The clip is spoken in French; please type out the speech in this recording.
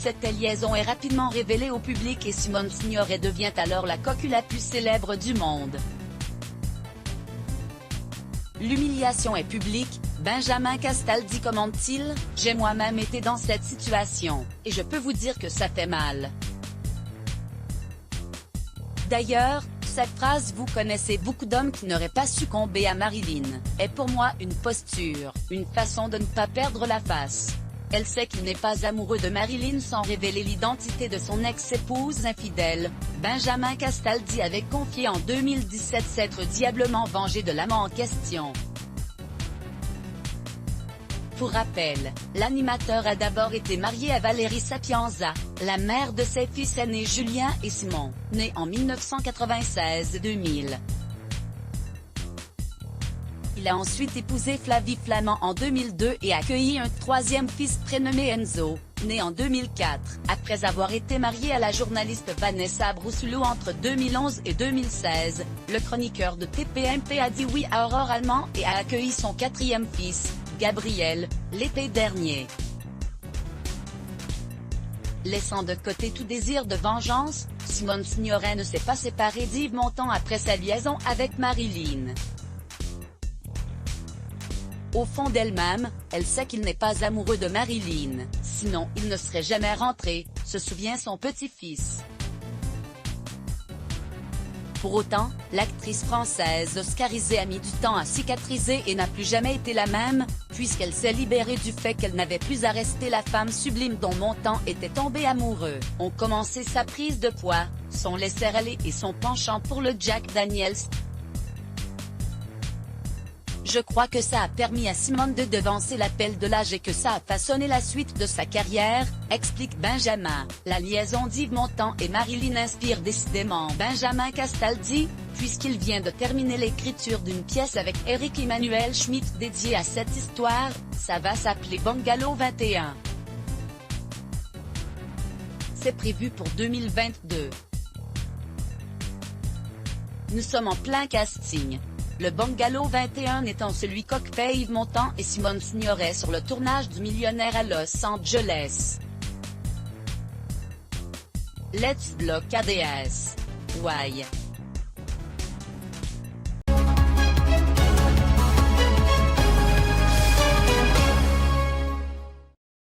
Cette liaison est rapidement révélée au public et Simone Signoret devient alors la cocu la plus célèbre du monde. L'humiliation est publique, Benjamin Castaldi commente-t-il, « J'ai moi-même été dans cette situation, et je peux vous dire que ça fait mal. » D'ailleurs, cette phrase « Vous connaissez beaucoup d'hommes qui n'auraient pas succombé à Marilyn » est pour moi une posture, une façon de ne pas perdre la face. Elle sait qu'il n'est pas amoureux de Marilyn sans révéler l'identité de son ex-épouse infidèle. Benjamin Castaldi avait confié en 2017 s'être diablement vengé de l'amant en question. Pour rappel, l'animateur a d'abord été marié à Valérie Sapienza, la mère de ses fils aînés Julien et Simon, nés en 1996 et 2000. Il a ensuite épousé Flavie Flament en 2002 et accueilli un troisième fils prénommé Enzo, né en 2004, après avoir été marié à la journaliste Vanessa Brousselot entre 2011 et 2016. Le chroniqueur de TPMP a dit oui à Aurore Allemand et a accueilli son quatrième fils, Gabriel, l'été dernier. Laissant de côté tout désir de vengeance, Simone Signoret ne s'est pas séparée d'Yves Montand après sa liaison avec Marilyn. Au fond d'elle-même, elle sait qu'il n'est pas amoureux de Marilyn, sinon il ne serait jamais rentré, se souvient son petit-fils. Pour autant, l'actrice française oscarisée a mis du temps à cicatriser et n'a plus jamais été la même, puisqu'elle s'est libérée du fait qu'elle n'avait plus à rester la femme sublime dont Montand était tombé amoureux. Ont commencé sa prise de poids, son laisser-aller et son penchant pour le Jack Daniels. Je crois que ça a permis à Simone de devancer l'appel de l'âge et que ça a façonné la suite de sa carrière, explique Benjamin. La liaison d'Yves Montand et Marilyn inspire décidément Benjamin Castaldi, puisqu'il vient de terminer l'écriture d'une pièce avec Éric Emmanuel Schmitt dédiée à cette histoire. Ça va s'appeler Bungalow 21. C'est prévu pour 2022. Nous sommes en plein casting. Le Bungalow 21 étant celui qu'occupaient Yves Montand et Simone Signoret sur le tournage du Millionnaire à Los Angeles. Let's block ADS. Why?